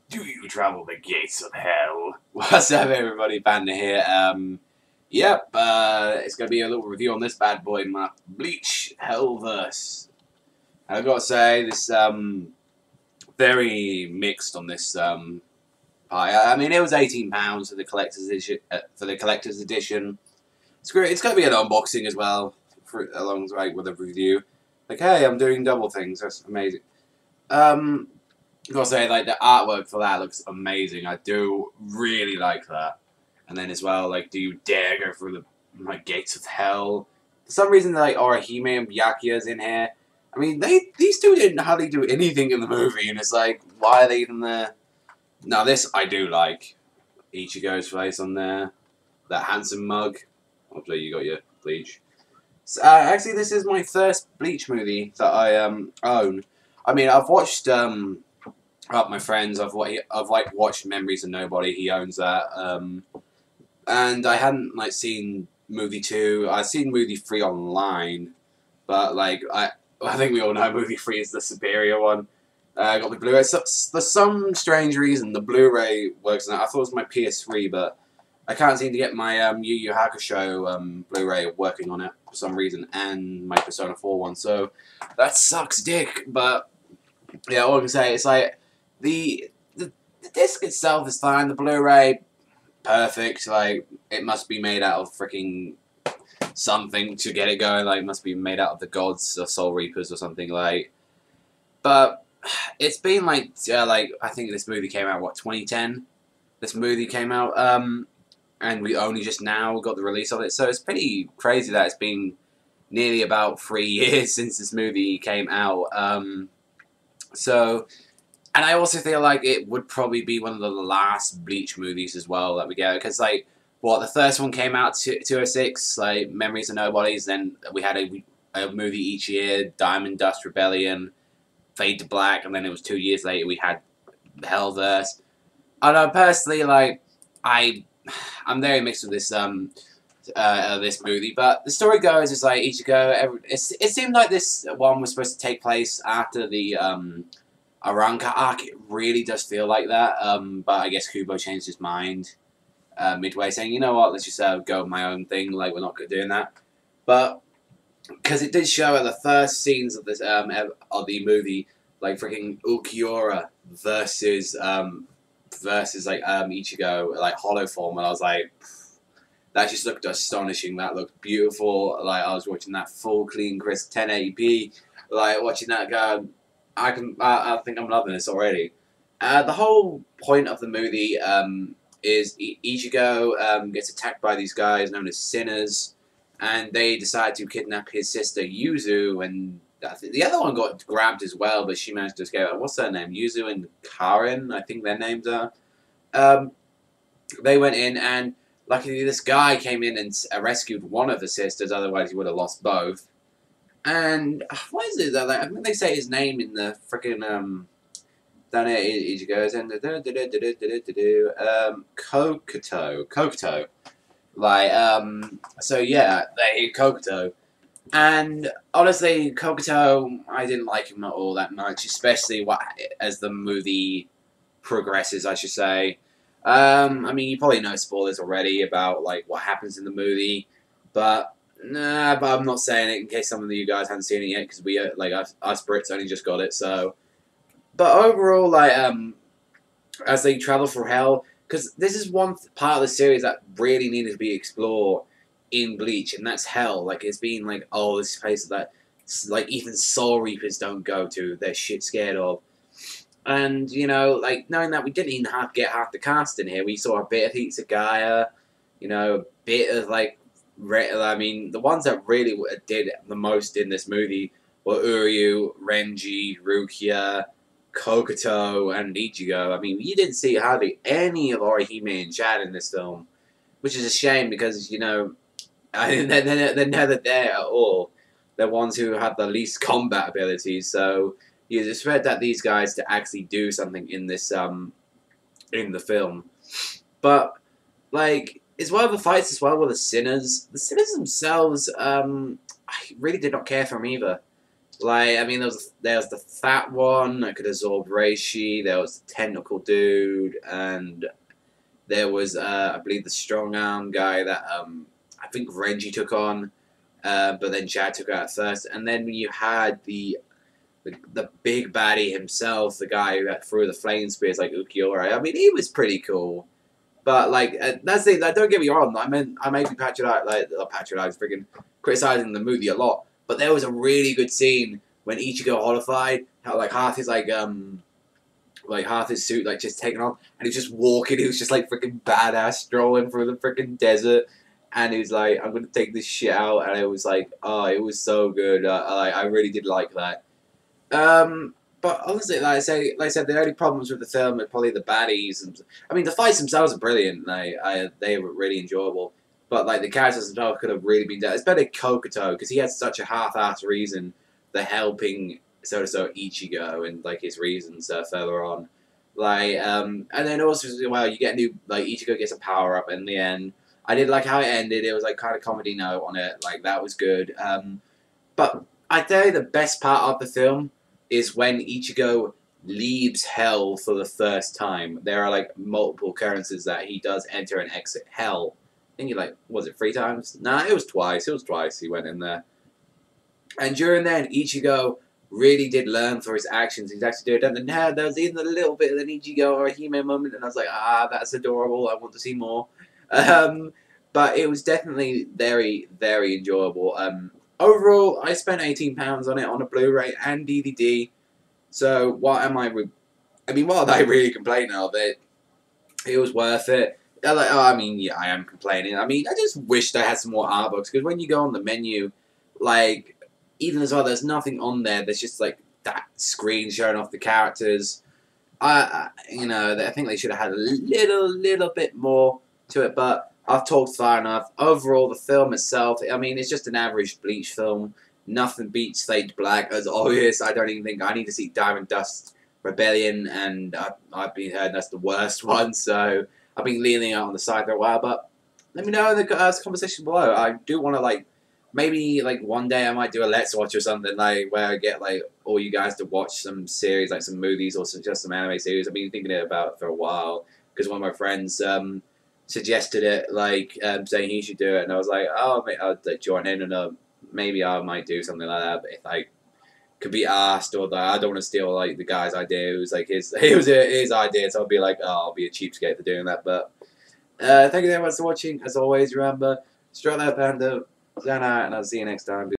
Do you travel the gates of hell? What's up, everybody? Panda here. It's gonna be a little review on this bad boy, my Bleach Hellverse. I've got to say, this very mixed on this pie. I mean, it was £18 for the collector's edition. It's great. It's gonna be an unboxing as well, alongside with a review. Like, hey, I'm doing double things. That's amazing. Gotta say, like, the artwork for that looks amazing. I do really like that. And then as well, like, do you dare go through the gates of hell? For some reason, like, Orihime and Byakuya's in here. I mean, these two didn't hardly do anything in the movie, and it's like, why are they even there? Now, this I do like. Ichigo's face on there. That handsome mug. Hopefully you got your Bleach. So, actually, this is my first Bleach movie that I own. I mean, I've watched my friends. I've watched Memories of Nobody. He owns that. And I hadn't seen movie 2. I've seen movie 3 online, but I think we all know movie 3 is the superior one. I got the Blu-ray. So, for some strange reason, the Blu-ray works on it. I thought it was my PS3, but I can't seem to get my Yu Yu Hakusho Blu-ray working on it for some reason, and my Persona 4 one. So that sucks dick. But yeah, all I can say is the disc itself is fine. The Blu-ray, perfect. Like, it must be made out of freaking something to get it going. Like, it must be made out of the gods or Soul Reapers or something. But it's been I think this movie came out 2010. This movie came out and we only just now got the release of it. So it's pretty crazy that it's been nearly about 3 years since this movie came out. And I also feel like it would probably be one of the last Bleach movies as well that we get. Because, the first one came out 2006, Memories of Nobodies. Then we had a movie each year, Diamond Dust Rebellion, Fade to Black. And then it was 2 years later we had the Hellverse. I know, personally, I'm very mixed with this this movie. But the story goes, is Ichigo, it seemed like this one was supposed to take place after the Aranka arc. It really does feel like that, but I guess Kubo changed his mind midway, saying, you know what, let's just go with my own thing, we're not doing that. But, because it did show at the first scenes of this of the movie, freaking Ulquiorra versus Ichigo, hollow form, and I was like, that just looked astonishing, that looked beautiful. I was watching that full, clean, crisp 1080p, watching that go, I think I'm loving this already. The whole point of the movie is Ichigo gets attacked by these guys known as Sinners, and they decide to kidnap his sister Yuzu, and I think the other one got grabbed as well, but she managed to escape. What's their name? Yuzu and Karin, I think their names are. They went in, and luckily this guy came in and rescued one of the sisters, otherwise he would have lost both. And what is it though? I think they say his name in the freaking down here. Ichigo's and Kokuto. So yeah, Kokuto. And honestly, Kokuto, I didn't like him at all that much, especially as the movie progresses, I should say. I mean, you probably know spoilers already about what happens in the movie, but nah. But I'm not saying it in case some of you guys haven't seen it yet, because we us Brits only just got it. So, but overall, as they travel through hell, because this is one part of the series that really needed to be explored in Bleach, and that's hell. It's been oh, this place that even Soul Reapers don't go to. They're shit scared of. And knowing that we didn't even have to get half the cast in here, we saw a bit of Hitsugaya, a bit of I mean, the ones that really did the most in this movie were Uryu, Renji, Rukia, Kokuto, and Ichigo. I mean, you didn't see hardly any of Orihime and Chad in this film, which is a shame because, they're never there at all. They're ones who have the least combat abilities, so you'd expect that these guys to actually do something in this, in the film. But, as well, the fights as well with the Sinners themselves, I really did not care for them either. Like, I mean, there was the fat one that could absorb Reishi. There was the tentacle dude, and there was I believe the strong arm guy that I think Renji took on, but then Chad took out first, and then you had the big baddie himself, the guy who threw the flame spears like Ukiura. I mean, he was pretty cool. But like that's the thing. Like, don't get me wrong. I may be freaking criticizing the movie a lot. But there was a really good scene when Ichigo holified. How like half his suit like just taken off, and he was just walking. He was just like freaking badass strolling through the freaking desert, and he was like, "I'm gonna take this shit out," and it was like, oh, it was so good. I really did like that. But honestly, like I said, the only problems with the film are probably the baddies. And I mean, the fights themselves are brilliant. They were really enjoyable. But like the characters themselves could have really been done. It's better Kokoto because he had such a half-assed reason for helping so Ichigo and like his reasons further on. And then also well, you get new like Ichigo gets a power up in the end. I did like how it ended. It was like kind of comedy note on it. Like that was good. But I'd say the best part of the film is when Ichigo leaves Hell for the first time. There are like multiple occurrences that he does enter and exit Hell. I think like, was it 3 times? Nah, it was twice. It was twice he went in there. And during then, Ichigo really did learn for his actions. He's actually doing it. And there was even a little bit of an Ichigo or a Hime moment, and I was like, that's adorable. I want to see more. But it was definitely very, very enjoyable. Overall, I spent £18 on it on a Blu-ray and DVD. So what am I? I mean, what am I really complaining of? It was worth it. I mean, yeah, I am complaining. I mean, I just wish they had some more art books because when you go on the menu, like even as well, there's nothing on there. There's just like that screen showing off the characters. I think they should have had a little bit more to it, but I've talked far enough. Overall, the film itself, I mean, it's just an average Bleach film. Nothing beats Stage Black, as obvious. I don't even think I need to see Diamond Dust Rebellion, and I've been heard that's the worst one, so I've been leaning out on the side for a while, but let me know in the conversation below. I do want to, like, maybe, like, one day I might do a Let's Watch or something, like, where I get, like, all you guys to watch some series, like some movies or just some anime series. I've been thinking about it for a while, because one of my friends, suggested it, like, saying he should do it, and I was like, oh, mate, I'll like, join in, and maybe I might do something like that, but if I could be asked, or that I don't want to steal, like, the guy's idea, it was, like, his idea, so I'll be like, oh, I'll be a cheapskate for doing that, but, thank you very much for watching, as always, remember, Strut That Panda, Zana, and I'll see you next time.